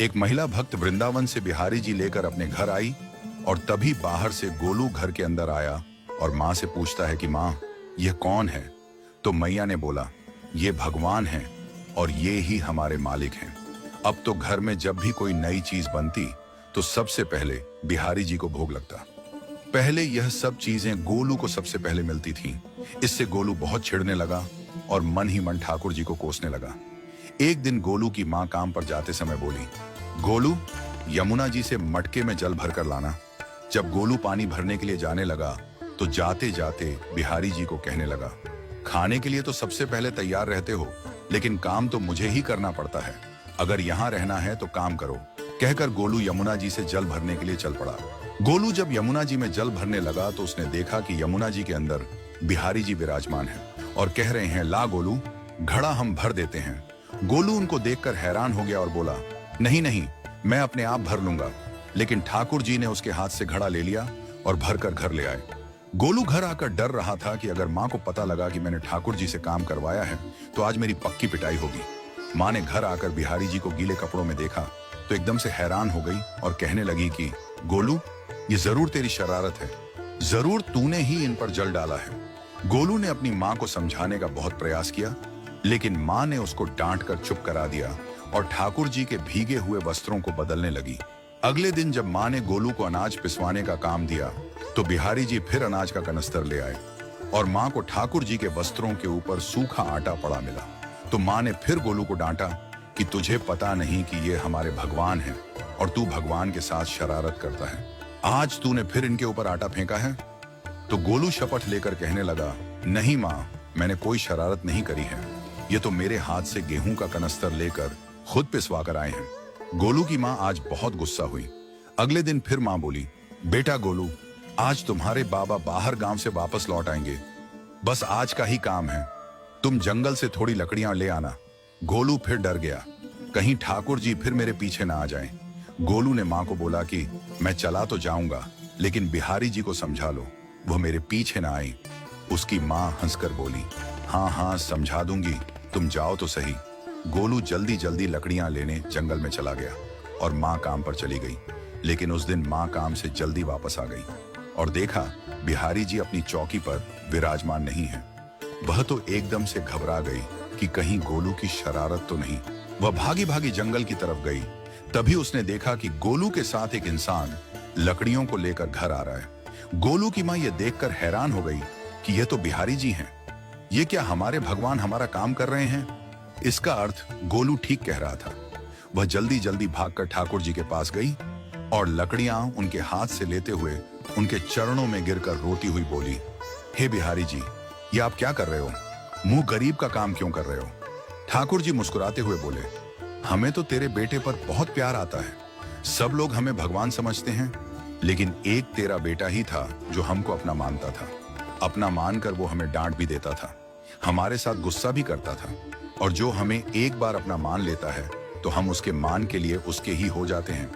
एक महिला भक्त वृंदावन से बिहारी जी लेकर अपने घर आई और तभी बाहर से गोलू घर के अंदर आया और माँ से पूछता है कि माँ, यह कौन है? तो मैया ने बोला, ये भगवान हैं और ये ही हमारे मालिक हैं। अब तो घर में जब भी कोई नई चीज बनती तो सबसे पहले बिहारी जी को भोग लगता। पहले यह सब चीजें गोलू को सबसे पहले मिलती थीं। इससे गोलू बहुत चिढ़ने लगा और मन ही मन ठाकुर जी को कोसने लगा। एक दिन गोलू की माँ काम पर जाते समय बोली, गोलू, यमुना जी से मटके में जल भरकर लाना। जब गोलू पानी भरने के लिए जाने लगा तो जाते जाते बिहारी जी को कहने लगा, खाने के लिए तो सबसे पहले तैयार रहते हो, लेकिन काम तो मुझे ही करना पड़ता है। अगर यहाँ रहना है तो काम करो। कहकर गोलू यमुना जी से जल भरने के लिए चल पड़ा। गोलू जब यमुना जी में जल भरने लगा तो उसने देखा कि यमुना जी के अंदर बिहारी जी विराजमान हैं और कह रहे हैं, ला गोलू, घड़ा हम भर देते हैं। गोलू उनको देखकर हैरान हो गया और बोला, नहीं नहीं, मैं अपने आप भर लूंगा। लेकिन ठाकुर जी ने उसके हाथ से घड़ा ले लिया और भरकर घर ले आए। गोलू घर आकर डर रहा था कि अगर माँ को पता लगा कि मैंने ठाकुर जी से काम करवाया है तो आज मेरी पक्की पिटाई होगी। माँ ने घर आकर बिहारी जी को गीले कपड़ों में देखा तो एकदम से हैरान हो गई और कहने लगी कि गोलू, ये जरूर तेरी शरारत है, जरूर तूने ही इन पर जल डाला है। गोलू ने अपनी माँ को समझाने का बहुत प्रयास किया, लेकिन माँ ने उसको डांट कर चुप करा दिया और ठाकुर जी के भीगे हुए वस्त्रों को बदलने लगी। अगले दिन जब माँ ने गोलू को अनाज पिसवाने का काम दिया तो बिहारी जी फिर अनाज का कनस्तर ले आए और माँ को ठाकुर जी के वस्त्रों के ऊपर सूखा आटा पड़ा मिला। तो माँ ने फिर गोलू को डांटा कि तुझे पता नहीं कि ये हमारे भगवान हैं और तू भगवान के साथ शरारत करता है। आज तूने फिर इनके ऊपर आटा फेंका है। तो गोलू शपथ लेकर कहने लगा, नहीं माँ, मैंने कोई शरारत नहीं करी है। ये तो मेरे हाथ से गेहूं का कनस्तर लेकर खुद पिसवा कर आए हैं। गोलू की माँ आज बहुत गुस्सा हुई। अगले दिन फिर माँ बोली, बेटा गोलू, आज तुम्हारे बाबा बाहर गांव से वापस लौट आएंगे। बस आज का ही काम है, तुम जंगल से थोड़ी लकड़ियां ले आना। गोलू फिर डर गया, कहीं ठाकुर जी फिर मेरे पीछे ना आ जाएं। गोलू ने माँ को बोला कि मैं चला तो जाऊंगा, लेकिन बिहारी जी को समझा लो, वो मेरे पीछे ना आई। उसकी माँ हंसकर बोली, हाँ हाँ समझा दूंगी, तुम जाओ तो सही। गोलू जल्दी जल्दी लकड़ियां लेने जंगल में चला गया और माँ काम पर चली गई। लेकिन उस दिन माँ काम से जल्दी वापस आ गई और देखा बिहारी जी अपनी चौकी पर विराजमान नहीं है। वह तो एकदम से घबरा गई कि कहीं गोलू की शरारत तो नहीं। वह भागी भागी जंगल की तरफ गई। तभी उसने देखा कि गोलू के साथ एक इंसान लकड़ियों को लेकर घर आ रहा है। गोलू की माँ यह देखकर हैरान हो गई कि यह तो बिहारी जी हैं। ये क्या हमारे भगवान हमारा काम कर रहे हैं? इसका अर्थ गोलू ठीक कह रहा था। वह जल्दी जल्दी भागकर ठाकुर जी के पास गई और लकड़ियां उनके हाथ से लेते हुए उनके चरणों में गिरकर रोती हुई बोली, हे बिहारी जी, ये आप क्या कर रहे हो? मुंह गरीब का काम क्यों कर रहे हो? ठाकुर जी मुस्कुराते हुए बोले, हमें तो तेरे बेटे पर बहुत प्यार आता है। सब लोग हमें भगवान समझते हैं, लेकिन एक तेरा बेटा ही था जो हमको अपना मानता था। अपना मानकर वो हमें डांट भी देता था, हमारे साथ गुस्सा भी करता था, और जो हमें एक बार अपना मान लेता है तो हम उसके मान के लिए उसके ही हो जाते हैं।